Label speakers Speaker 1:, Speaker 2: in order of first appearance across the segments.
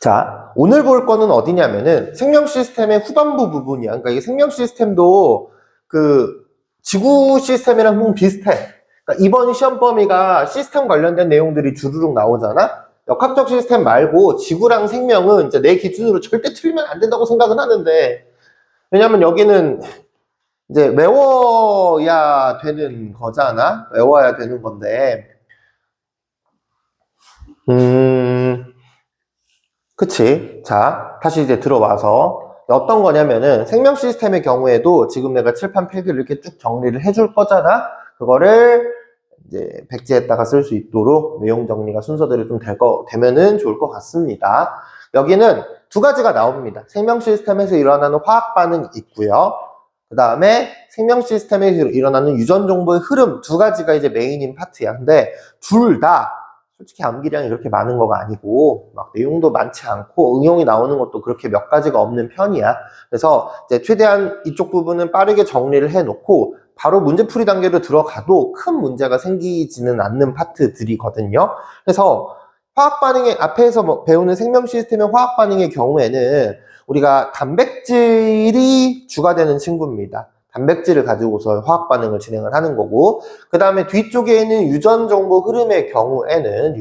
Speaker 1: 자, 오늘 볼 거는 어디냐면은 생명 시스템의 후반부 부분이야. 그러니까 이 생명 시스템도 그 지구 시스템이랑 좀 비슷해. 그러니까 이번 시험 범위가 시스템 관련된 내용들이 주르륵 나오잖아? 역학적 시스템 말고 지구랑 생명은 이제 내 기준으로 절대 틀리면 안 된다고 생각은 하는데, 왜냐면 여기는 이제 외워야 되는 거잖아? 외워야 되는 건데, 그치. 자, 다시 이제 들어와서 어떤 거냐면은 생명 시스템의 경우에도 지금 내가 칠판 필기를 이렇게 쭉 정리를 해줄 거잖아. 그거를 이제 백지에다가 쓸 수 있도록 내용 정리가 순서대로 좀 되면은 좋을 것 같습니다. 여기는 두 가지가 나옵니다. 생명 시스템에서 일어나는 화학 반응이 있고요. 그 다음에 생명 시스템에서 일어나는 유전 정보의 흐름 두 가지가 이제 메인인 파트야. 근데 둘 다 솔직히 암기량이 그렇게 많은 거가 아니고 막 내용도 많지 않고 응용이 나오는 것도 그렇게 몇 가지가 없는 편이야. 그래서 이제 최대한 이쪽 부분은 빠르게 정리를 해놓고 바로 문제풀이 단계로 들어가도 큰 문제가 생기지는 않는 파트들이거든요. 그래서 화학 반응의 앞에서 배우는 생명 시스템의 화학 반응의 경우에는 우리가 단백질이 주가 되는 친구입니다. 단백질을 가지고서 화학 반응을 진행을 하는 거고, 그 다음에 뒤쪽에 있는 유전 정보 흐름의 경우에는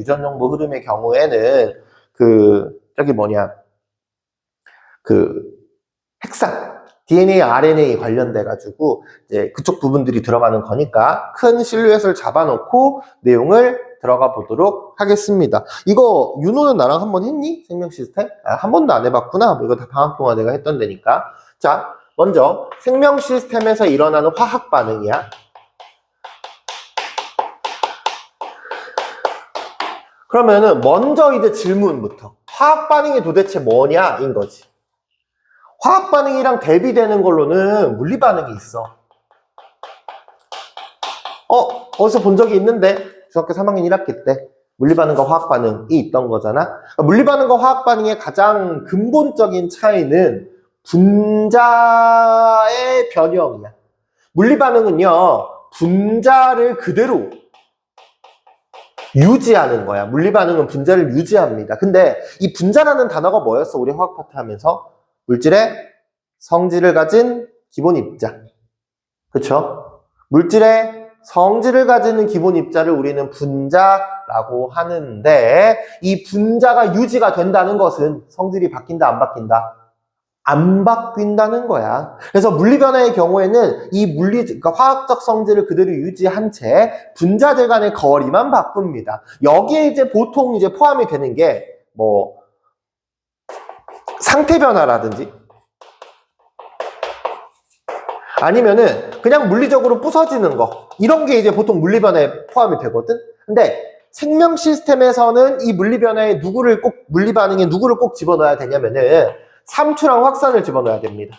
Speaker 1: 핵산 DNA, RNA 관련돼 가지고 이제 그쪽 부분들이 들어가는 거니까 큰 실루엣을 잡아놓고 내용을 들어가 보도록 하겠습니다. 이거 윤호는 나랑 한번 했니? 생명 시스템? 한 번도 안 해봤구나. 이거 다 방학 동안 내가 했던 데니까. 자, 먼저 생명 시스템에서 일어나는 화학 반응이야. 그러면은 먼저 이제 질문부터 화학 반응이 도대체 뭐냐 인 거지. 화학 반응이랑 대비되는 걸로는 물리 반응이 있어. 어디서 본 적이 있는데 중학교 3학년 1학기 때 물리 반응과 화학 반응이 있던 거잖아. 그러니까 물리 반응과 화학 반응의 가장 근본적인 차이는 분자의 변형이야. 물리 반응은요, 분자를 그대로 유지하는 거야. 물리 반응은 분자를 유지합니다. 근데 이 분자라는 단어가 뭐였어? 우리 화학 파트 하면서 물질의 성질을 가진 기본 입자. 그쵸? 물질의 성질을 가지는 기본 입자를 우리는 분자라고 하는데, 이 분자가 유지가 된다는 것은 성질이 바뀐다, 안 바뀐다? 안 바뀐다는 거야. 그래서 물리 변화의 경우에는 이 그러니까 화학적 성질을 그대로 유지한 채 분자들 간의 거리만 바꿉니다. 여기에 이제 보통 이제 포함이 되는 게 뭐 상태 변화라든지 아니면은 그냥 물리적으로 부서지는 거, 이런 게 이제 보통 물리 변화에 포함이 되거든. 근데 생명 시스템에서는 이 물리 변화에 물리 반응에 누구를 꼭 집어넣어야 되냐면은 삼투랑 확산을 집어넣어야 됩니다.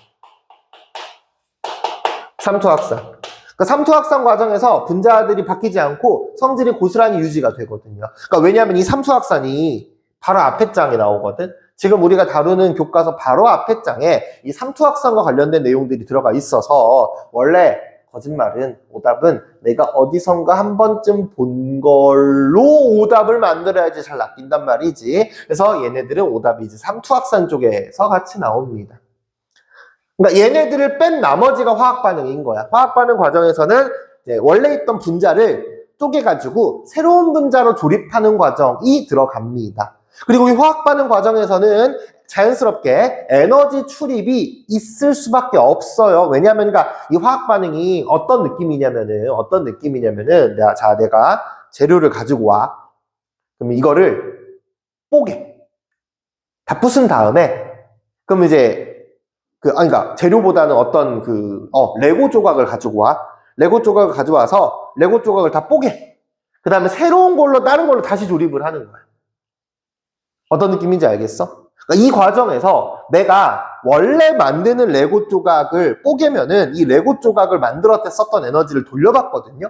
Speaker 1: 삼투 확산. 그 삼투 확산 과정에서 분자들이 바뀌지 않고 성질이 고스란히 유지가 되거든요. 그러니까 왜냐하면 이 삼투 확산이 바로 앞에 장에 나오거든. 지금 우리가 다루는 교과서 바로 앞에 장에 이 삼투 확산과 관련된 내용들이 들어가 있어서 원래 거짓말은, 오답은 내가 어디선가 한 번쯤 본 걸로 오답을 만들어야지 잘 낚인단 말이지. 그래서 얘네들은 오답이 이제 삼투 확산 쪽에서 같이 나옵니다. 그러니까 얘네들을 뺀 나머지가 화학 반응인 거야. 화학 반응 과정에서는 이제 원래 있던 분자를 쪼개가지고 새로운 분자로 조립하는 과정이 들어갑니다. 그리고 이 화학 반응 과정에서는 자연스럽게 에너지 출입이 있을 수밖에 없어요. 왜냐하면 그러니까 이 화학 반응이 어떤 느낌이냐면은 내가 재료를 가지고 와. 그럼 이거를 뽀개. 다 부순 다음에 그럼 이제 그러니까 재료보다는 어떤 레고 조각을 가지고 와. 레고 조각을 가져와서 레고 조각을 다 뽀개. 그 다음에 새로운 걸로 다른 걸로 다시 조립을 하는 거야. 어떤 느낌인지 알겠어? 그러니까 이 과정에서 내가 원래 만드는 레고 조각을 뽀개면은 이 레고 조각을 만들었을 때 썼던 에너지를 돌려받거든요.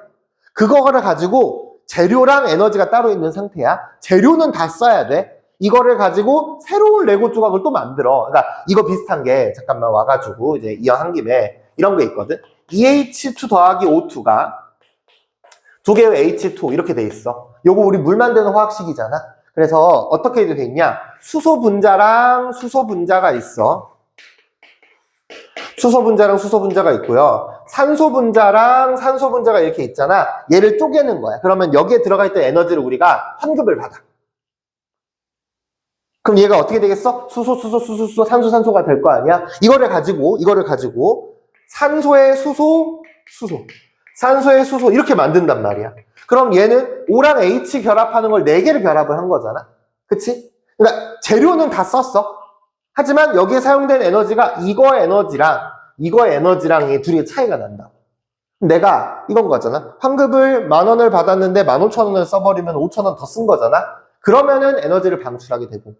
Speaker 1: 그거를 가지고 재료랑 에너지가 따로 있는 상태야. 재료는 다 써야 돼. 이거를 가지고 새로운 레고 조각을 또 만들어. 그러니까 이거 비슷한 게 잠깐만 와가지고 이제 이어한 김에 이런 게 있거든. EH2 더하기 O2가 두 개의 H2 이렇게 돼 있어. 요거 우리 물 만드는 화학식이잖아. 그래서 어떻게 돼 있냐? 수소 분자랑 수소 분자가 있어. 수소 분자랑 수소 분자가 있고요. 산소 분자랑 산소 분자가 이렇게 있잖아. 얘를 쪼개는 거야. 그러면 여기에 들어가 있던 에너지를 우리가 환급을 받아. 그럼 얘가 어떻게 되겠어? 수소, 산소가 될 거 아니야? 이거를 가지고 산소의 수소, 산소의 수소 이렇게 만든단 말이야. 그럼 얘는 O랑 H 결합하는 걸 4개를 결합을 한 거잖아. 그치? 그러니까 재료는 다 썼어. 하지만 여기에 사용된 에너지가 이거 에너지랑 이 둘이 차이가 난다. 내가 이건 거잖아. 환급을 10,000원을 받았는데 15,000원을 써버리면 5,000원 더 쓴 거잖아. 그러면은 에너지를 방출하게 되고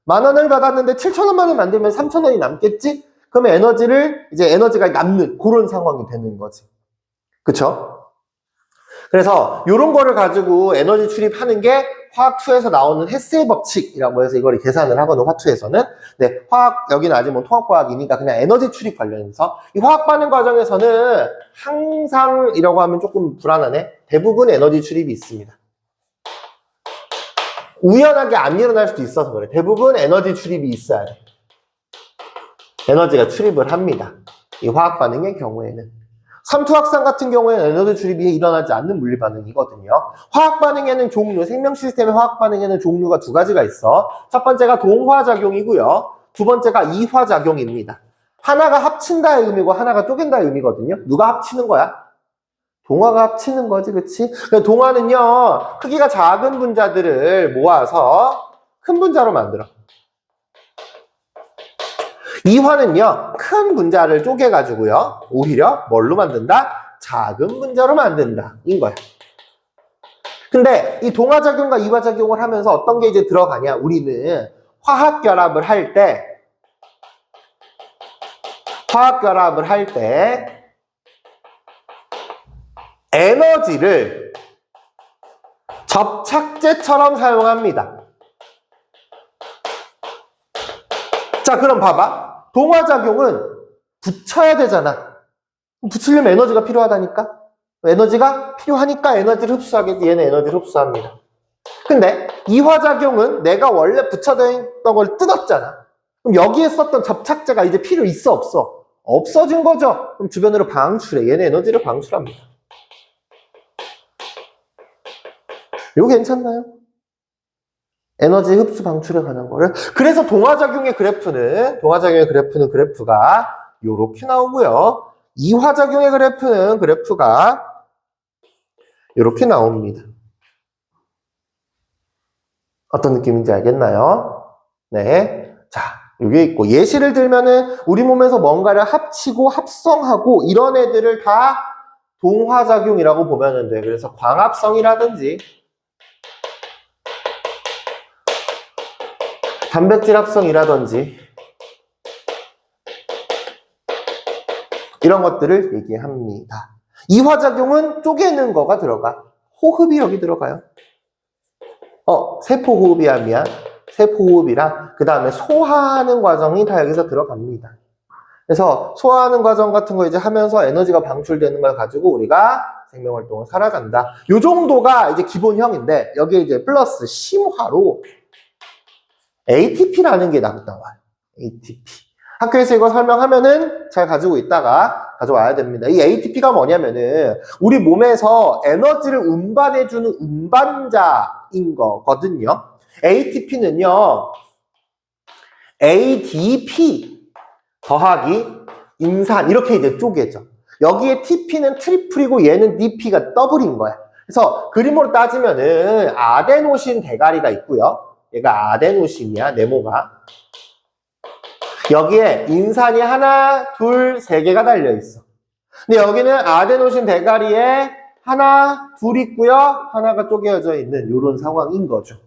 Speaker 1: 10,000원을 받았는데 7,000원만을 만들면 3,000원이 남겠지? 그러면 에너지가 남는 그런 상황이 되는 거지. 그쵸? 그래서 이런 거를 가지고 에너지 출입하는 게 화학2에서 나오는 헤스의 법칙이라고 해서 이걸 계산을 하거든, 화투에서는. 네, 여기는 아직 뭐 통합과학이니까 그냥 에너지 출입 관련해서. 이 화학 반응 과정에서는 항상이라고 하면 조금 불안하네. 대부분 에너지 출입이 있습니다. 우연하게 안 일어날 수도 있어서 그래. 대부분 에너지 출입이 있어야 돼. 에너지가 출입을 합니다. 이 화학 반응의 경우에는. 삼투학산 같은 경우에는 에너지 출입이 일어나지 않는 물리 반응이거든요. 화학 반응에는 생명 시스템의 화학 반응에는 종류가 2가지가 있어. 첫 번째가 동화작용이고요. 두 번째가 이화작용입니다. 하나가 합친다의 의미고 하나가 쪼갠다의 의미거든요. 누가 합치는 거야? 동화가 합치는 거지, 그치? 동화는요, 크기가 작은 분자들을 모아서 큰 분자로 만들어. 이화는요, 큰 분자를 쪼개가지고요, 오히려 뭘로 만든다? 작은 분자로 만든다. 인 거야. 근데 이 동화작용과 이화작용을 하면서 어떤 게 이제 들어가냐? 우리는 화학결합을 할 때, 에너지를 접착제처럼 사용합니다. 자, 그럼 봐봐. 동화작용은 붙여야 되잖아. 붙이려면 에너지가 필요하다니까? 에너지가 필요하니까 에너지를 흡수하겠지. 얘는 에너지를 흡수합니다. 근데 이화작용은 내가 원래 붙여져 있던 걸 뜯었잖아. 그럼 여기에 썼던 접착제가 이제 필요 있어, 없어? 없어진 거죠. 그럼 주변으로 방출해. 얘는 에너지를 방출합니다. 이거 괜찮나요? 에너지 흡수 방출에 관한 거를. 그래서 동화작용의 그래프는 그래프가 요렇게 나오고요. 이화작용의 그래프가 요렇게 나옵니다. 어떤 느낌인지 알겠나요? 네. 자, 여기 있고, 예시를 들면은 우리 몸에서 뭔가를 합치고 합성하고 이런 애들을 다 동화작용이라고 보면 돼. 그래서 광합성이라든지 단백질 합성이라든지 이런 것들을 얘기합니다. 이화작용은 쪼개는 거가 들어가. 호흡이 여기 들어가요. 세포호흡이랑 그 다음에 소화하는 과정이 다 여기서 들어갑니다. 그래서 소화하는 과정 같은 거 이제 하면서 에너지가 방출되는 걸 가지고 우리가 생명활동을 살아간다. 요 정도가 이제 기본형인데 여기에 이제 플러스 심화로 ATP라는 게 나와요. ATP. 학교에서 이거 설명하면은 잘 가지고 있다가 가져와야 됩니다. 이 ATP가 뭐냐면은 우리 몸에서 에너지를 운반해주는 운반자인 거거든요. ATP는요, ADP 더하기 인산 이렇게 이제 쪼개져. 여기에 TP는 트리플이고 얘는 DP가 더블인 거야. 그래서 그림으로 따지면은 아데노신 대가리가 있고요. 얘가 아데노신이야, 네모가. 여기에 인산이 하나, 둘, 3개가 달려있어. 근데 여기는 아데노신 대가리에 하나, 둘 있고요. 하나가 쪼개져 있는 이런 상황인 거죠.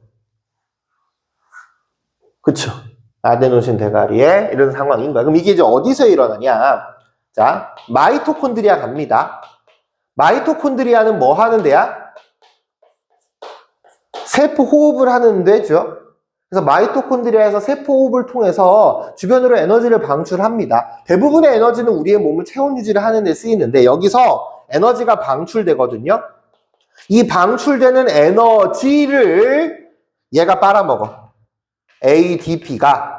Speaker 1: 그쵸? 아데노신 대가리에 이런 상황인 거야. 그럼 이게 이제 어디서 일어나냐? 자, 마이토콘드리아 갑니다. 마이토콘드리아는 뭐 하는 데야? 세포 호흡을 하는 데죠. 그래서 마이토콘드리아에서 세포 호흡을 통해서 주변으로 에너지를 방출합니다. 대부분의 에너지는 우리의 몸을 체온 유지를 하는 데 쓰이는데 여기서 에너지가 방출되거든요. 이 방출되는 에너지를 얘가 빨아먹어. ADP가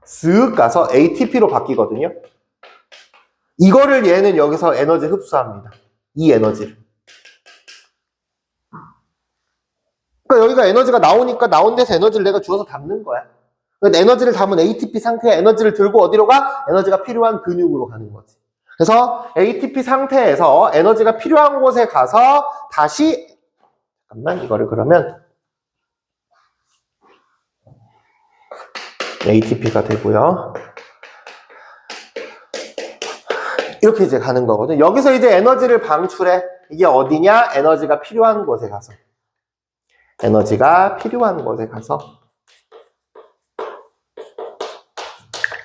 Speaker 1: 쓱 가서 ATP로 바뀌거든요. 이거를 얘는 여기서 에너지 흡수합니다. 이 에너지를. 그러니까 여기가 에너지가 나오니까 나온 데서 에너지를 내가 주어서 담는 거야. 그러니까 에너지를 담은 ATP 상태에 에너지를 들고 어디로 가? 에너지가 필요한 근육으로 가는 거지. 그래서 ATP 상태에서 에너지가 필요한 곳에 가서 다시 잠깐만 이거를 그러면 ATP가 되고요. 이렇게 이제 가는 거거든. 여기서 이제 에너지를 방출해. 이게 어디냐? 에너지가 필요한 곳에 가서. 에너지가 필요한 곳에 가서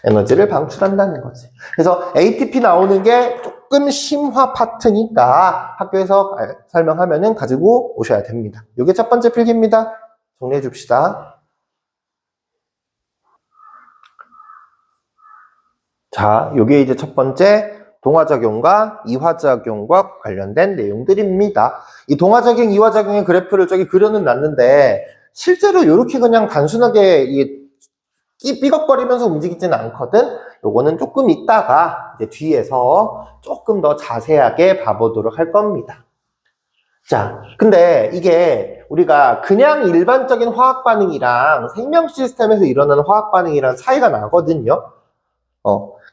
Speaker 1: 에너지를 방출한다는 거지. 그래서 ATP 나오는 게 조금 심화 파트니까 학교에서 설명하면은 가지고 오셔야 됩니다. 이게 첫 번째 필기입니다. 정리해 줍시다. 자, 요게 이제 첫 번째 동화작용과 이화작용과 관련된 내용들입니다. 이 동화작용, 이화작용의 그래프를 저기 그려는 놨는데 실제로 이렇게 그냥 단순하게 삐걱거리면서 움직이지는 않거든. 요거는 조금 있다가 이제 뒤에서 조금 더 자세하게 봐보도록 할 겁니다. 자, 근데 이게 우리가 그냥 일반적인 화학 반응이랑 생명 시스템에서 일어나는 화학 반응이랑 차이가 나거든요.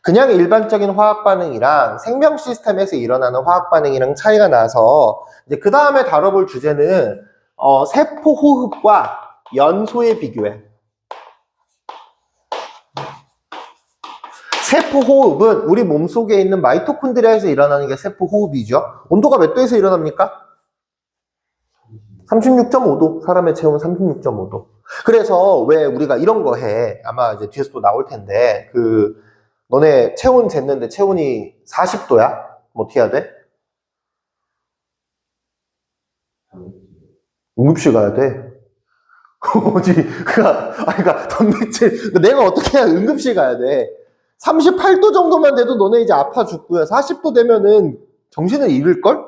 Speaker 1: 그냥 일반적인 화학 반응이랑 생명 시스템에서 일어나는 화학 반응이랑 차이가 나서 이제 그 다음에 다뤄볼 주제는 세포 호흡과 연소에 비교해. 세포 호흡은 우리 몸속에 있는 마이토콘드리아에서 일어나는 게 세포 호흡이죠. 온도가 몇 도에서 일어납니까? 36.5도. 사람의 체온은 36.5도. 그래서 왜 우리가 이런 거 해. 아마 이제 뒤에서 또 나올 텐데 너네 체온 쟀는데 체온이 40도야? 뭐 어떻게 해야 돼? 응급실 가야 돼. 그러니까 단백질 내가 어떻게 해야 응급실 가야 돼. 38도 정도만 돼도 너네 이제 아파 죽고요. 40도 되면은 정신을 잃을걸?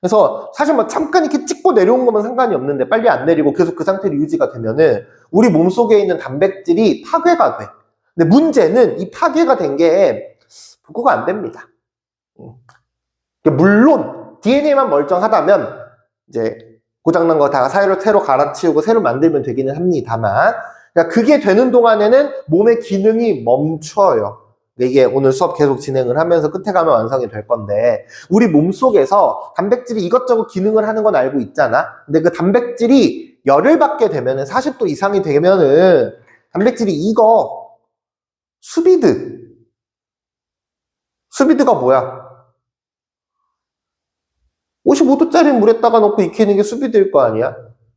Speaker 1: 그래서 사실 뭐 잠깐 이렇게 찍고 내려온 거면 상관이 없는데 빨리 안 내리고 계속 그 상태로 유지가 되면은 우리 몸속에 있는 단백질이 파괴가 돼. 근데 문제는 이 파괴가 된 게 복구가 안 됩니다. 물론 DNA만 멀쩡하다면 이제 고장난 거 다 새로 갈아치우고 새로 만들면 되기는 합니다만, 그러니까 그게 되는 동안에는 몸의 기능이 멈춰요. 이게 오늘 수업 계속 진행을 하면서 끝에 가면 완성이 될 건데, 우리 몸속에서 단백질이 이것저것 기능을 하는 건 알고 있잖아. 근데 그 단백질이 열을 받게 되면은 40도 이상이 되면은 단백질이 수비드가 뭐야? 55도짜리 물에다가 넣고 익히는 게 수비드일 거 아니야?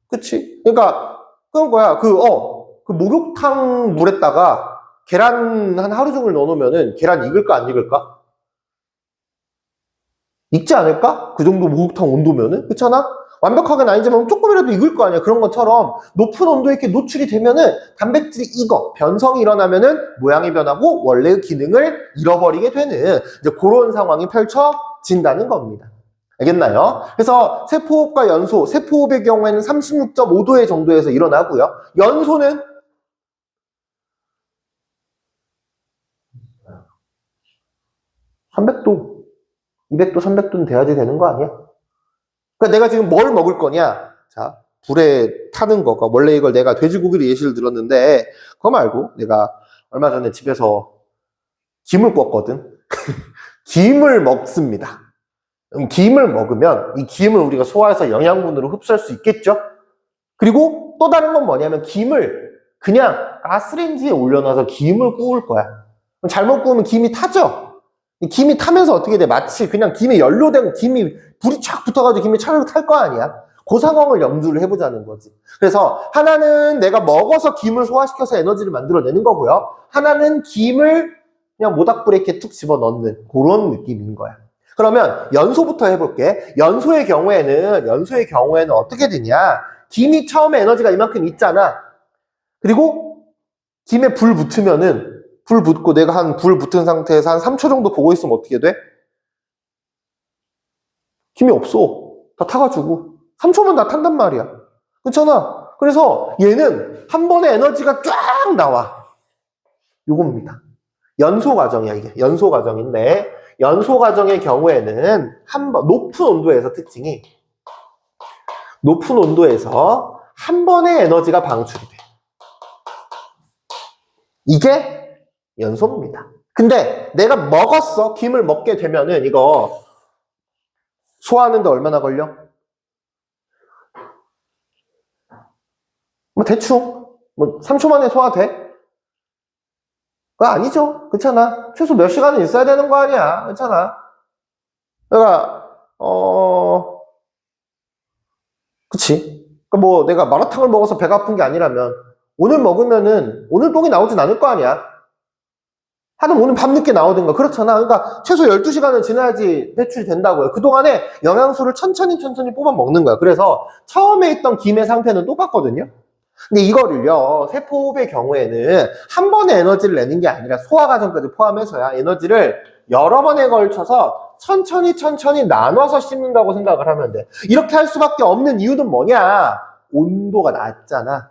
Speaker 1: 그치? 그러니까, 그건 거야. 그 목욕탕 물에다가 계란 한 하루 종일 넣어놓으면은 계란 익을까, 안 익을까? 익지 않을까? 그 정도 목욕탕 온도면은? 그렇잖아? 완벽하게는 아니지만 조금이라도 익을 거 아니야. 그런 것처럼 높은 온도에 이렇게 노출이 되면은 단백질이 변성이 일어나면은 모양이 변하고 원래의 기능을 잃어버리게 되는 이제 그런 상황이 펼쳐진다는 겁니다. 알겠나요? 그래서 세포호흡과 연소, 세포호흡의 경우에는 36.5도의 정도에서 일어나고요. 연소는 300도, 200도, 300도는 돼야지 되는 거 아니야? 그러니까 내가 지금 뭘 먹을 거냐? 자, 불에 타는 거가 원래 이걸 내가 돼지고기를 예시를 들었는데 그거 말고 내가 얼마 전에 집에서 김을 구웠거든. 김을 먹습니다. 김을 먹으면 이 김을 우리가 소화해서 영양분으로 흡수할 수 있겠죠? 그리고 또 다른 건 뭐냐면 김을 그냥 가스레인지에 올려놔서 김을 구울 거야. 잘못 구우면 김이 타죠? 김이 타면서 어떻게 돼? 마치 그냥 김에 연료된 김이 불이 쫙 붙어가지고 김이 차르르 탈 거 아니야? 그 상황을 염두를 해보자는 거지. 그래서 하나는 내가 먹어서 김을 소화시켜서 에너지를 만들어내는 거고요. 하나는 김을 그냥 모닥불에 이렇게 툭 집어넣는 그런 느낌인 거야. 그러면 연소부터 해볼게. 연소의 경우에는 어떻게 되냐? 김이 처음에 에너지가 이만큼 있잖아. 그리고 김에 불 붙으면은 불 붙고 내가 불 붙은 상태에서 한 3초 정도 보고 있으면 어떻게 돼? 김이 없어. 다 타가지고. 3초면 다 탄단 말이야. 그렇잖아? 그래서 얘는 한 번에 에너지가 쫙 나와. 요겁니다. 연소 과정이야, 이게. 연소 과정인데, 연소 과정의 경우에는 한 번, 높은 온도에서 특징이, 높은 온도에서 한 번에 에너지가 방출이 돼. 이게 연소입니다. 근데 내가 먹었어. 김을 먹게 되면은 이거 소화하는데 얼마나 걸려? 뭐 대충 뭐 3초 만에 소화돼? 그거 아니죠. 그렇잖아. 최소 몇 시간은 있어야 되는 거 아니야. 그렇잖아. 그러니까 그치. 그러니까 뭐 내가 마라탕을 먹어서 배가 아픈 게 아니라면 오늘 먹으면은 오늘 똥이 나오진 않을 거 아니야. 하긴 오늘 밤늦게 나오든가 그렇잖아. 그러니까 최소 12시간은 지나야지 배출이 된다고요. 그동안에 영양소를 천천히 뽑아 먹는 거야. 그래서 처음에 있던 김의 상태는 똑같거든요. 근데 이거를요, 세포호흡의 경우에는 한 번에 에너지를 내는 게 아니라 소화 과정까지 포함해서야 에너지를 여러 번에 걸쳐서 천천히 나눠서 씹는다고 생각을 하면 돼. 이렇게 할 수밖에 없는 이유는 뭐냐? 온도가 낮잖아.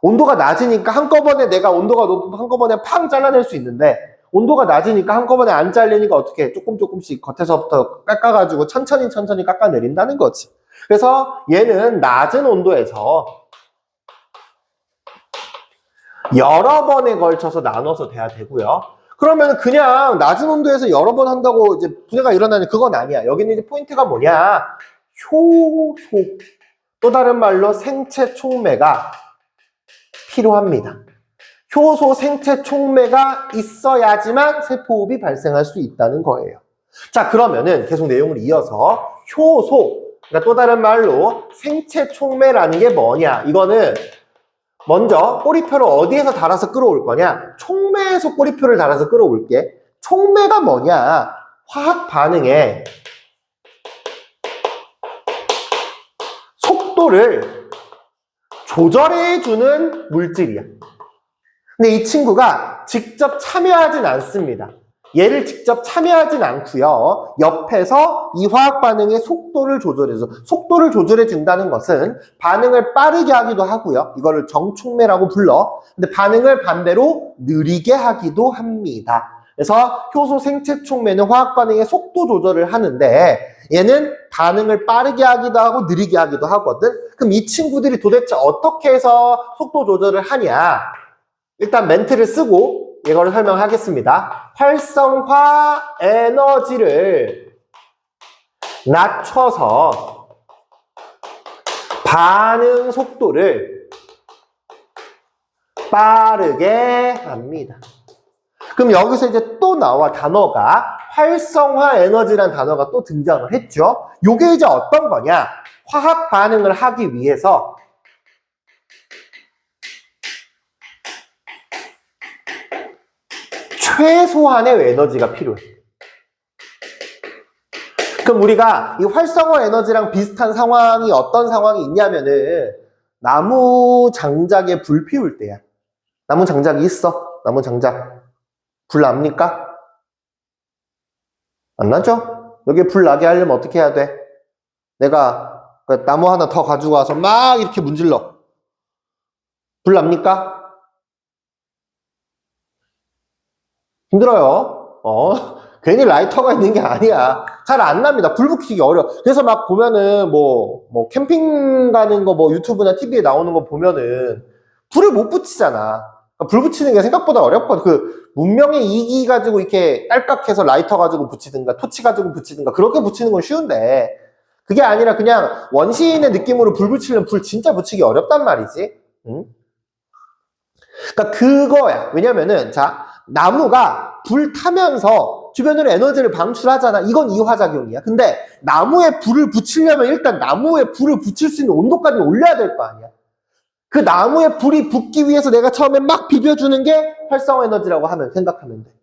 Speaker 1: 온도가 낮으니까 한꺼번에 내가 온도가 높으면 한꺼번에 팡 잘라낼 수 있는데 온도가 낮으니까 한꺼번에 안 잘리니까 어떻게 조금씩 겉에서부터 깎아가지고 천천히 깎아내린다는 거지. 그래서 얘는 낮은 온도에서 여러 번에 걸쳐서 나눠서 돼야 되고요. 그러면 그냥 낮은 온도에서 여러 번 한다고 이제 분해가 일어나는 그건 아니야. 여기는 이제 포인트가 뭐냐? 효소. 또 다른 말로 생체 촉매가 필요합니다. 효소 생체 촉매가 있어야지만 세포호흡이 발생할 수 있다는 거예요. 자, 그러면은 계속 내용을 이어서 효소, 그러니까 또 다른 말로 생체 촉매라는 게 뭐냐? 이거는 먼저 꼬리표를 어디에서 달아서 끌어올 거냐? 촉매에서 꼬리표를 달아서 끌어올게. 촉매가 뭐냐? 화학 반응의 속도를 조절해주는 물질이야. 근데 이 친구가 직접 참여하진 않습니다. 얘를 직접 참여하진 않고요. 옆에서 이 화학 반응의 속도를 조절해서, 속도를 조절해 준다는 것은 반응을 빠르게 하기도 하고요. 이거를 정촉매라고 불러. 근데 반응을 반대로 느리게 하기도 합니다. 그래서 효소 생체 촉매는 화학 반응의 속도 조절을 하는데 얘는 반응을 빠르게 하기도 하고 느리게 하기도 하거든. 그럼 이 친구들이 도대체 어떻게 해서 속도 조절을 하냐? 일단 멘트를 쓰고 이거를 설명하겠습니다. 활성화 에너지를 낮춰서 반응 속도를 빠르게 합니다. 그럼 여기서 이제 또 나와 단어가 활성화 에너지라는 단어가 또 등장을 했죠. 요게 이제 어떤 거냐? 화학 반응을 하기 위해서 최소한의 에너지가 필요해. 그럼 우리가 이 활성화 에너지랑 비슷한 상황이 어떤 상황이 있냐면은 나무 장작에 불 피울 때야. 나무 장작이 있어. 나무 장작. 불 납니까? 안 나죠? 여기에 불 나게 하려면 어떻게 해야 돼? 내가 나무 하나 더 가지고 와서 막 이렇게 문질러. 불 납니까? 힘들어요. 괜히 라이터가 있는 게 아니야. 잘 안 납니다. 불 붙이기 어려워. 그래서 막 보면은 뭐 캠핑 가는 거 뭐 유튜브나 TV에 나오는 거 보면은 불을 못 붙이잖아. 그러니까 불 붙이는 게 생각보다 어렵거든. 그 문명의 이기 가지고 이렇게 딸깍해서 라이터 가지고 붙이든가 토치 가지고 붙이든가 그렇게 붙이는 건 쉬운데 그게 아니라 그냥 원시인의 느낌으로 불 붙이려면 불 진짜 붙이기 어렵단 말이지. 응? 그러니까 그거야. 왜냐면은 자 나무가 불 타면서 주변으로 에너지를 방출하잖아. 이건 이화작용이야. 근데 나무에 불을 붙이려면 일단 나무에 불을 붙일 수 있는 온도까지 올려야 될 거 아니야. 그 나무에 불이 붙기 위해서 내가 처음에 막 비벼주는 게 활성화 에너지라고 생각하면 돼.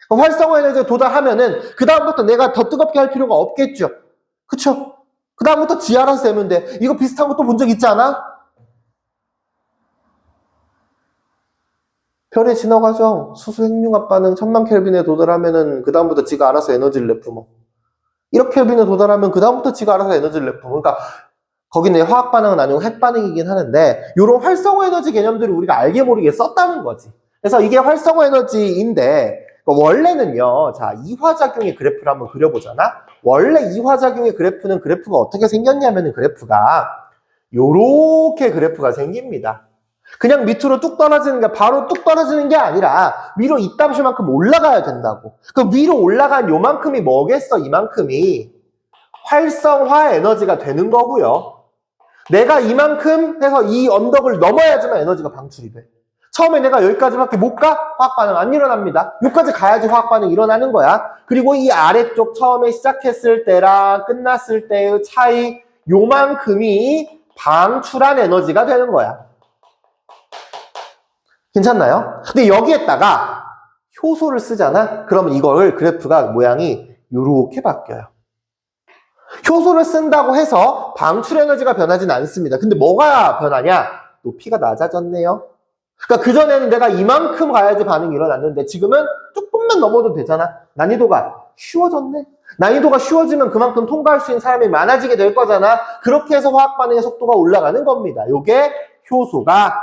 Speaker 1: 활성화 에너지에 도달하면은 그 다음부터 내가 더 뜨겁게 할 필요가 없겠죠. 그쵸? 그 다음부터 지 알아서 되면 돼. 이거 비슷한 거 또 본 적 있지 않아? 별의 진화 과정, 수소 핵융합 반응 1000만 켈빈에 도달하면은 그 다음부터 지가 알아서 에너지를 내뿜어. 1억 켈빈에 도달하면 그 다음부터 지가 알아서 에너지를 내뿜어. 그러니까 거기는 화학 반응은 아니고 핵 반응이긴 하는데 이런 활성화 에너지 개념들을 우리가 알게 모르게 썼다는 거지. 그래서 이게 활성화 에너지인데 원래는요. 자, 이화작용의 그래프를 한번 그려보잖아. 원래 이화작용의 그래프가 어떻게 생겼냐면은 그래프가 요렇게 그래프가 생깁니다. 그냥 밑으로 뚝 떨어지는 게 바로 뚝 떨어지는 게 아니라 위로 이따시만큼 올라가야 된다고. 그 위로 올라간 요만큼이 뭐겠어? 이만큼이 활성화 에너지가 되는 거고요. 내가 이만큼 해서 이 언덕을 넘어야지만 에너지가 방출이 돼. 처음에 내가 여기까지밖에 못 가? 화학 반응 안 일어납니다. 여기까지 가야지 화학 반응 일어나는 거야. 그리고 이 아래쪽 처음에 시작했을 때랑 끝났을 때의 차이 요만큼이 방출한 에너지가 되는 거야. 괜찮나요? 근데 여기에다가 효소를 쓰잖아? 그러면 이걸 그래프가 모양이 요렇게 바뀌어요. 효소를 쓴다고 해서 방출 에너지가 변하진 않습니다. 근데 뭐가 변하냐? 높이가 낮아졌네요. 그러니까 그전에는 내가 이만큼 가야지 반응이 일어났는데 지금은 조금만 넘어도 되잖아. 난이도가 쉬워졌네. 난이도가 쉬워지면 그만큼 통과할 수 있는 사람이 많아지게 될 거잖아. 그렇게 해서 화학 반응의 속도가 올라가는 겁니다. 요게 효소가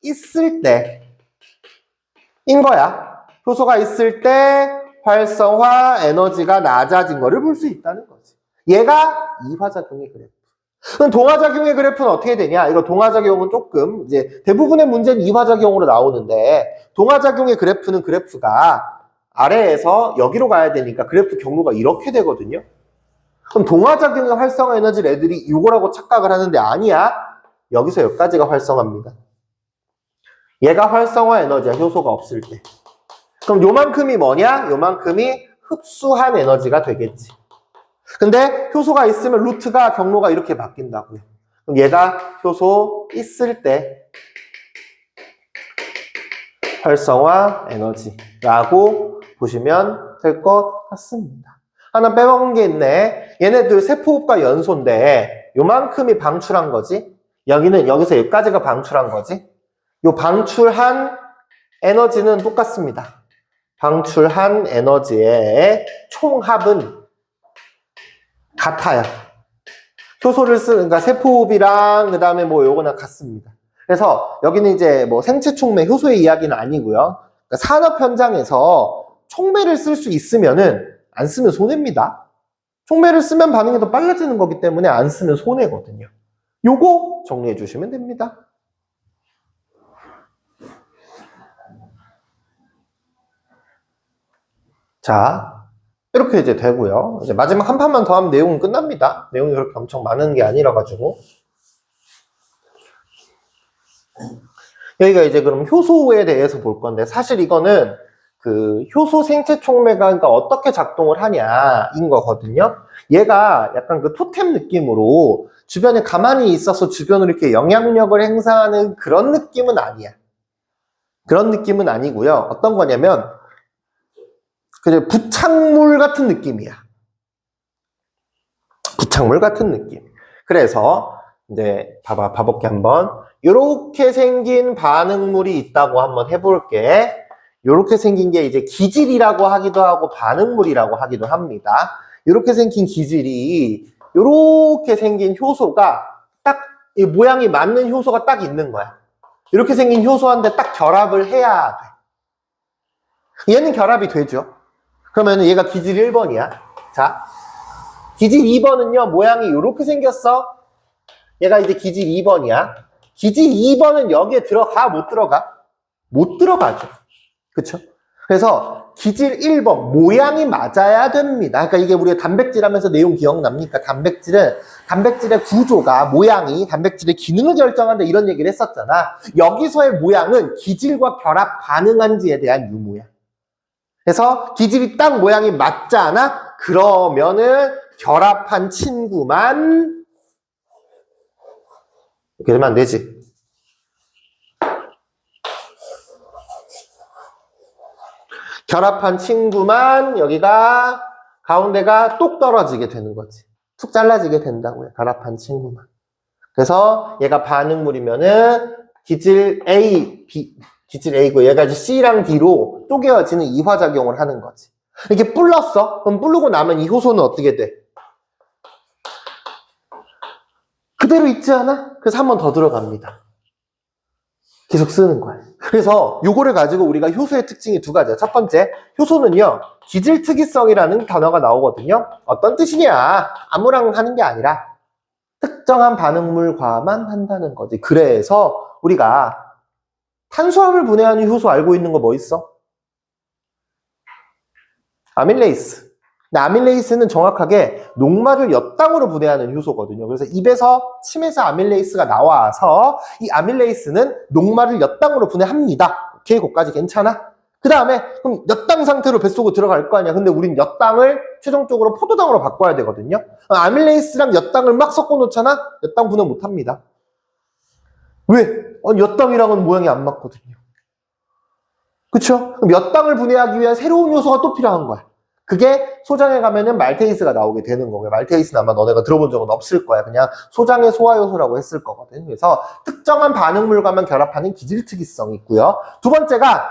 Speaker 1: 있을 때인 거야. 효소가 있을 때 활성화 에너지가 낮아진 거를 볼 수 있다는 거지. 얘가 이화작용의 그래프. 그럼 동화작용의 그래프는 어떻게 되냐? 이거 동화작용은 조금 이제 대부분의 문제는 이화작용으로 나오는데 동화작용의 그래프는 그래프가 아래에서 여기로 가야 되니까 그래프 경로가 이렇게 되거든요. 그럼 동화작용의 활성화 에너지를 애들이 이거라고 착각을 하는데 아니야. 여기서 여기까지가 활성화입니다. 얘가 활성화 에너지야. 효소가 없을 때. 그럼 요만큼이 뭐냐? 요만큼이 흡수한 에너지가 되겠지. 근데 효소가 있으면 루트가 경로가 이렇게 바뀐다고요. 그럼 얘가 효소 있을 때 활성화 에너지라고 보시면 될 것 같습니다. 하나 빼먹은 게 있네. 얘네들 세포호흡과 연소인데 요만큼이 방출한 거지. 여기는 여기서 여기까지가 방출한 거지. 요 방출한 에너지는 똑같습니다. 방출한 에너지의 총합은 같아요. 효소를 쓰는, 그러니까 세포호흡이랑 그 다음에 뭐 요거는 같습니다. 그래서 여기는 이제 뭐 생체 촉매, 효소의 이야기는 아니고요. 그러니까 산업 현장에서 촉매를 쓸 수 있으면은 안 쓰면 손해입니다. 촉매를 쓰면 반응이 더 빨라지는 거기 때문에 안 쓰면 손해거든요. 요거 정리해 주시면 됩니다. 자, 이렇게 이제 되고요. 이제 마지막 한 판만 더 하면 내용은 끝납니다. 내용이 그렇게 엄청 많은 게 아니라 가지고. 여기가 이제 그럼 효소에 대해서 볼 건데 사실 이거는 그 효소 생체 촉매가 그러니까 어떻게 작동을 하냐인 거거든요. 얘가 약간 그 토템 느낌으로 주변에 가만히 있어서 주변으로 이렇게 영향력을 행사하는 그런 느낌은 아니야. 그런 느낌은 아니고요. 어떤 거냐면 그냥 부착물 같은 느낌이야. 부착물 같은 느낌. 그래서 이제 봐볼게 한번. 이렇게 생긴 반응물이 있다고 한번 해볼게. 이렇게 생긴 게 이제 기질이라고 하기도 하고 반응물이라고 하기도 합니다. 이렇게 생긴 기질이 이렇게 생긴 효소가 딱 이 모양이 맞는 효소가 딱 있는 거야. 이렇게 생긴 효소한테 딱 결합을 해야 돼. 얘는 결합이 되죠. 그러면 얘가 기질 1번이야. 자, 기질 2번은요, 모양이 이렇게 생겼어. 얘가 이제 기질 2번이야. 기질 2번은 여기에 들어가, 못 들어가? 못 들어가죠. 그쵸? 그래서 기질 1번, 모양이 맞아야 됩니다. 그러니까 이게 우리가 단백질 하면서 내용 기억납니까? 단백질의 구조가, 모양이 단백질의 기능을 결정한다 이런 얘기를 했었잖아. 여기서의 모양은 기질과 결합 가능한지에 대한 유무야. 그래서 기질이 딱 모양이 맞지 않아? 그러면은 결합한 친구만 이렇게 되면 안 되지. 결합한 친구만 여기가 가운데가 똑 떨어지게 되는 거지. 툭 잘라지게 된다고요. 결합한 친구만. 그래서 얘가 반응물이면은 기질 A, B, 기질 A고 얘가 이제 C랑 D로 쪼개어지는 이화작용을 하는 거지. 이렇게 불렀어? 그럼 부르고 나면 이 효소는 어떻게 돼? 그대로 있지 않아? 그래서 한 번 더 들어갑니다. 계속 쓰는 거예요. 그래서 요거를 가지고 우리가 효소의 특징이 두 가지야. 첫 번째, 효소는요, 기질특이성이라는 단어가 나오거든요. 어떤 뜻이냐? 아무랑 하는 게 아니라 특정한 반응물과만 한다는 거지. 그래서 우리가 탄수화물 분해하는 효소 알고 있는 거 뭐 있어? 아밀레이스. 근데 아밀레이스는 정확하게 녹말을 엿당으로 분해하는 효소거든요. 그래서 입에서 침에서 아밀레이스가 나와서 이 아밀레이스는 녹말을 엿당으로 분해합니다. 오케이, 거기까지 괜찮아? 그 다음에 그럼 엿당 상태로 뱃속으로 들어갈 거 아니야. 근데 우린 엿당을 최종적으로 포도당으로 바꿔야 되거든요. 아밀레이스랑 엿당을 막 섞어 놓잖아? 엿당 분해 못합니다. 왜? 엿당이랑은 모양이 안 맞거든요. 그쵸? 그럼 엿당을 분해하기 위한 새로운 요소가 또 필요한 거야. 그게 소장에 가면은 말테이스가 나오게 되는 거고요. 말테이스는 아마 너네가 들어본 적은 없을 거야. 그냥 소장의 소화요소라고 했을 거거든. 그래서 특정한 반응물과만 결합하는 기질특이성이 있고요. 두 번째가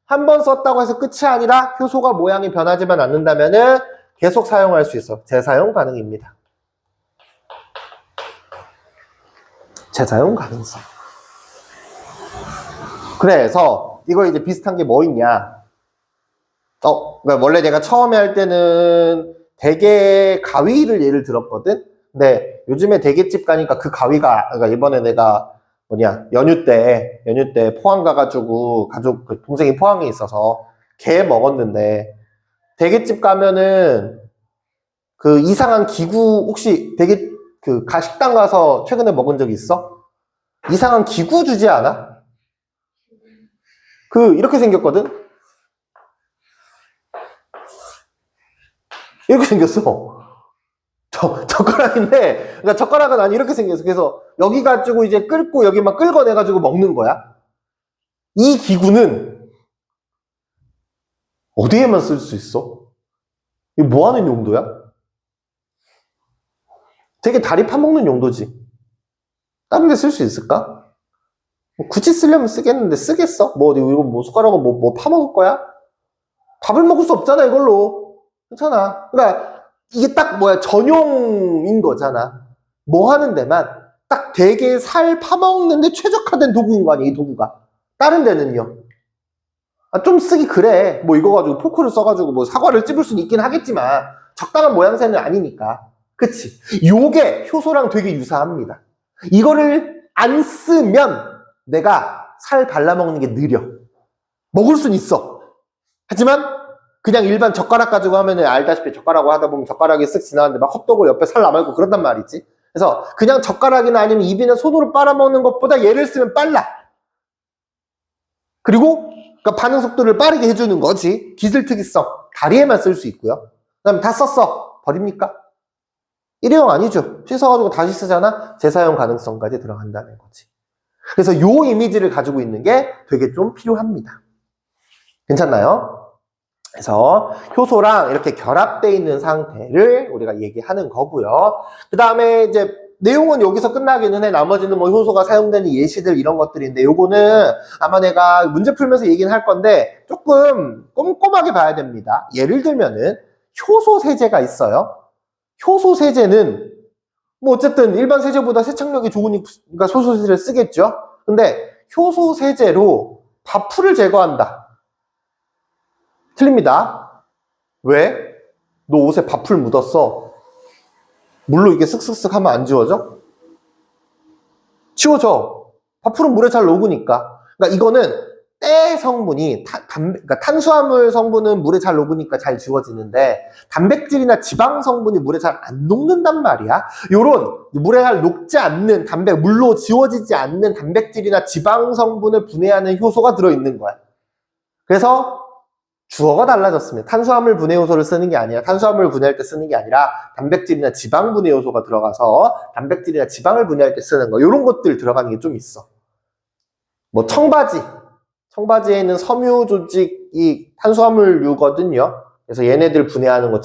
Speaker 1: 한 번 썼다고 해서 끝이 아니라 효소가 모양이 변하지만 않는다면은 계속 사용할 수 있어. 재사용 가능입니다. 재사용 가능성. 그래서 이거 이제 비슷한 게 뭐 있냐? 그러니까 원래 내가 처음에 할 때는 대게 가위를 예를 들었거든? 근데 요즘에 대게집 가니까 그 가위가, 그러니까 이번에 내가 연휴 때 포항 가가지고 그 동생이 포항에 있어서 게 먹었는데 대게집 가면은 그 이상한 기구 혹시 그 가식당 가서 최근에 먹은 적 있어? 이상한 기구 주지 않아? 이렇게 생겼거든? 이렇게 생겼어. 젓가락인데, 그러니까 젓가락은 아니 이렇게 생겼어. 그래서 여기 가지고 이제 끓고 여기만 끌어내가지고 먹는 거야. 이 기구는 어디에만 쓸 수 있어? 이거 뭐 하는 용도야? 되게 다리 파먹는 용도지. 다른 데 쓸 수 있을까? 굳이 쓰려면 쓰겠는데 쓰겠어? 이거 숟가락은 뭐 파먹을 거야? 밥을 먹을 수 없잖아, 이걸로. 괜찮아. 그러니까 이게 딱 전용인 거잖아. 뭐 하는 데만 딱 되게 살 파먹는데 최적화된 도구인 거 아니야, 이 도구가. 다른 데는요. 좀 쓰기 그래. 이거 가지고 포크를 써가지고 사과를 찝을 수는 있긴 하겠지만 적당한 모양새는 아니니까. 그치? 요게 효소랑 되게 유사합니다. 이거를 안 쓰면 내가 살 발라먹는 게 느려. 먹을 수는 있어. 하지만 그냥 일반 젓가락 가지고 하면은 알다시피 젓가락으로 하다 보면 젓가락이 쓱 지나가는데 막 헛떡을 옆에 살 남아있고 그런단 말이지. 그래서 그냥 젓가락이나 아니면 입이나 손으로 빨아먹는 것보다 얘를 쓰면 빨라. 그리고 그러니까 반응 속도를 빠르게 해주는 거지. 기술특이성. 다리에만 쓸 수 있고요. 그 다음에 다 썼어. 버립니까? 일회용 아니죠. 씻어가지고 다시 쓰잖아. 재사용 가능성까지 들어간다는 거지. 그래서 요 이미지를 가지고 있는 게 되게 좀 필요합니다. 괜찮나요? 그래서 효소랑 이렇게 결합되어 있는 상태를 우리가 얘기하는 거고요. 그 다음에 이제 내용은 여기서 끝나기는 해. 나머지는 효소가 사용되는 예시들 이런 것들인데 요거는 아마 내가 문제 풀면서 얘기는 할 건데 조금 꼼꼼하게 봐야 됩니다. 예를 들면은 효소 세제가 있어요. 효소 세제는 어쨌든 일반 세제보다 세척력이 좋으니까 효소 세제를 쓰겠죠. 근데 효소 세제로 밥풀을 제거한다. 틀립니다. 왜? 너 옷에 밥풀 묻었어. 물로 이게 쓱쓱쓱 하면 안 지워져? 지워져. 밥풀은 물에 잘 녹으니까. 그러니까 이거는 때 성분이 그러니까 탄수화물 성분은 물에 잘 녹으니까 잘 지워지는데 단백질이나 지방 성분이 물에 잘 안 녹는단 말이야. 요런 물에 잘 녹지 않는 물로 지워지지 않는 단백질이나 지방 성분을 분해하는 효소가 들어있는 거야. 그래서 주어가 달라졌습니다. 탄수화물 분해 요소를 쓰는 게 아니라 탄수화물 분해할 때 쓰는 게 아니라 단백질이나 지방 분해 요소가 들어가서 단백질이나 지방을 분해할 때 쓰는 거. 이런 것들 들어가는 게 좀 있어. 청바지에 있는 섬유 조직이 탄수화물류거든요. 그래서 얘네들 분해하는 거,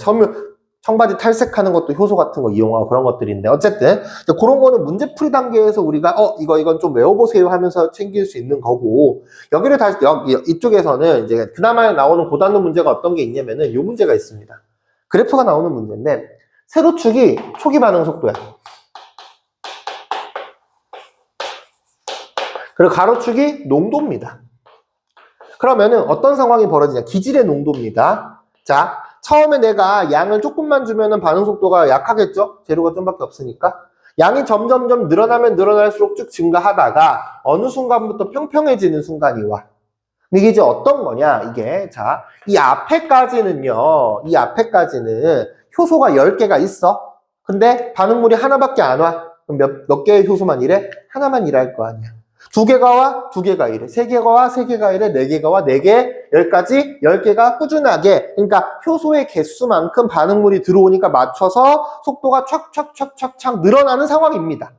Speaker 1: 청바지 탈색하는 것도 효소 같은 거 이용하고 그런 것들인데 어쨌든 그런 거는 문제풀이 단계에서 우리가 이건 좀 외워보세요 하면서 챙길 수 있는 거고 여기를 다시 이쪽에서는 이제 그나마 나오는 고단원 문제가 어떤 게 있냐면은 이 문제가 있습니다. 그래프가 나오는 문제인데 세로축이 초기 반응 속도야. 그리고 가로축이 농도입니다. 그러면은 어떤 상황이 벌어지냐? 기질의 농도입니다. 자, 처음에 내가 양을 조금만 주면은 반응 속도가 약하겠죠? 재료가 좀밖에 없으니까. 양이 점점점 늘어나면 늘어날수록 쭉 증가하다가 어느 순간부터 평평해지는 순간이 와. 이게 이제 어떤 거냐? 이게 자, 이 앞에까지는요. 이 앞에까지는 효소가 10개가 있어. 근데 반응물이 하나밖에 안 와. 그럼 몇 개의 효소만 일해? 하나만 일할 거 아니야. 2개가 와, 2개가 이래. 3개가 와, 3개가 이래. 4개가 와, 4개, 10까지, 10개가 꾸준하게. 그러니까 효소의 개수만큼 반응물이 들어오니까 맞춰서 속도가 촥촥촥촥촥 늘어나는 상황입니다.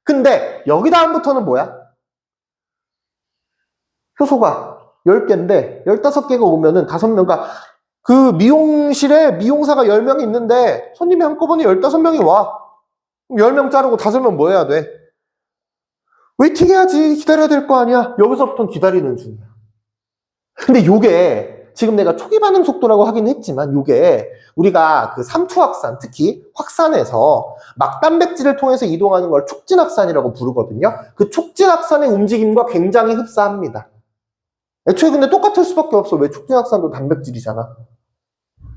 Speaker 1: 근데 여기 다음부터는 뭐야? 효소가 10개인데 15개가 오면은 5명, 그러니까 그 미용실에 미용사가 10명이 있는데 손님이 한꺼번에 15명이 와. 10명 자르고 5명 뭐 해야 돼? 웨이팅 해야지. 기다려야 될 거 아니야. 여기서부터는 기다리는 중이야. 근데 요게 지금 내가 초기 반응 속도라고 하긴 했지만 요게 우리가 그 삼투 확산, 특히 확산에서 막단백질을 통해서 이동하는 걸 촉진 확산이라고 부르거든요. 그 촉진 확산의 움직임과 굉장히 흡사합니다. 애초에 근데 똑같을 수밖에 없어. 왜 촉진 확산도 단백질이잖아.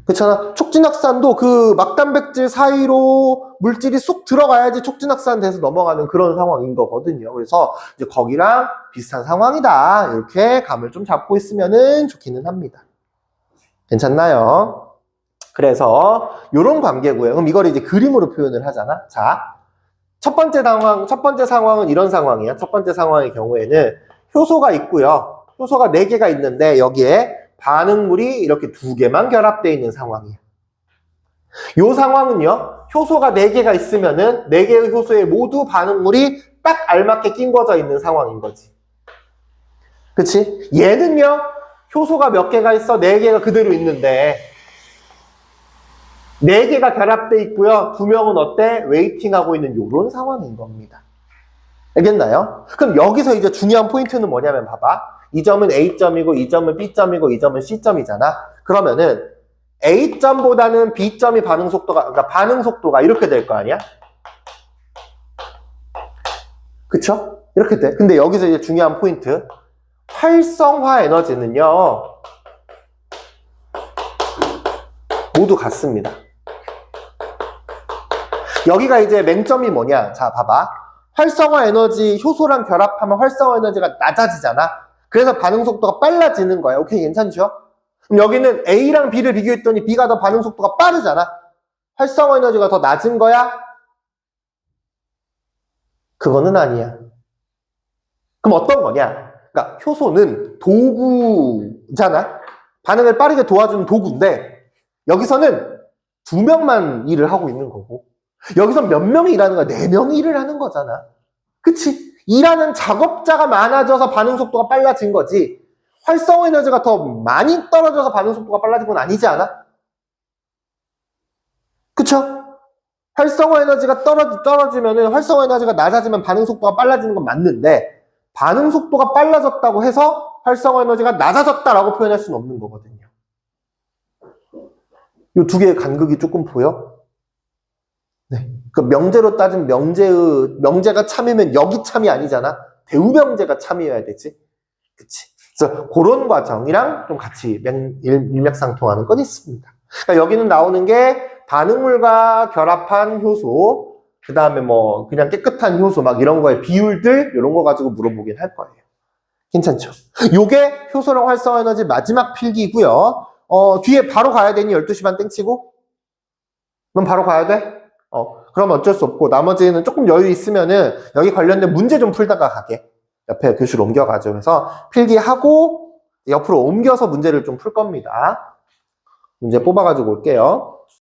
Speaker 1: 그렇잖아. 촉진 확산도 그 막단백질 사이로 물질이 쏙 들어가야지 촉진 확산돼서 넘어가는 그런 상황인 거거든요. 그래서 이제 거기랑 비슷한 상황이다. 이렇게 감을 좀 잡고 있으면은 좋기는 합니다. 괜찮나요? 그래서 이런 관계고요. 그럼 이걸 이제 그림으로 표현을 하잖아. 자, 첫 번째 상황은 이런 상황이야. 첫 번째 상황의 경우에는 효소가 있고요. 효소가 4개가 있는데 여기에 반응물이 이렇게 2개만 결합되어 있는 상황이에요. 이 상황은요, 효소가 4개가 있으면은 4개의 효소에 모두 반응물이 딱 알맞게 끼워져 있는 상황인 거지. 그치? 얘는요, 효소가 몇 개가 있어? 4개가 그대로 있는데 4개가 결합되어 있고요. 2명은 어때? 웨이팅하고 있는 이런 상황인 겁니다. 알겠나요? 그럼 여기서 이제 중요한 포인트는 뭐냐면 봐봐. 이 점은 A점이고 이 점은 B점이고 이 점은 C점이잖아. 그러면은 A점보다는 B점이 반응 속도가, 그러니까 반응 속도가 이렇게 될 거 아니야? 그쵸? 이렇게 돼. 근데 여기서 이제 중요한 포인트. 활성화 에너지는요, 모두 같습니다. 여기가 이제 맹점이 뭐냐? 자, 봐봐. 활성화 에너지, 효소랑 결합하면 활성화 에너지가 낮아지잖아. 그래서 반응 속도가 빨라지는 거야. 오케이, 괜찮죠? 그럼 여기는 A랑 B를 비교했더니 B가 더 반응 속도가 빠르잖아. 활성화 에너지가 더 낮은 거야? 그거는 아니야. 그럼 어떤 거냐? 그러니까 효소는 도구잖아. 반응을 빠르게 도와주는 도구인데 여기서는 2명만 일을 하고 있는 거고 여기서 몇 명이 일하는 거야? 4명이 일을 하는 거잖아. 그치? 일하는 작업자가 많아져서 반응 속도가 빨라진 거지 활성화 에너지가 더 많이 떨어져서 반응 속도가 빨라진 건 아니지 않아? 그쵸? 활성화 에너지가 떨어지면은 활성화 에너지가 낮아지면 반응 속도가 빨라지는 건 맞는데 반응 속도가 빨라졌다고 해서 활성화 에너지가 낮아졌다라고 표현할 수는 없는 거거든요. 이 2개의 간극이 조금 보여? 네. 그 명제로 따지면 명제가 참이면 여기 참이 아니잖아. 대우명제가 참이어야 되지. 그치? 그래서 그런 과정이랑 좀 같이 일맥상통하는 건 있습니다. 그러니까 여기는 나오는 게 반응물과 결합한 효소, 그 다음에 뭐 그냥 깨끗한 효소 막 이런 거의 비율들 이런 거 가지고 물어보긴 할 거예요. 괜찮죠? 요게 효소랑 활성화 에너지 마지막 필기고요. 뒤에 바로 가야 되니 12시 반 땡치고? 넌 바로 가야 돼? 그럼 어쩔 수 없고 나머지는 조금 여유 있으면은 여기 관련된 문제 좀 풀다가 가게. 옆에 교실 옮겨가죠. 그래서 필기하고 옆으로 옮겨서 문제를 좀 풀 겁니다. 문제 뽑아가지고 올게요.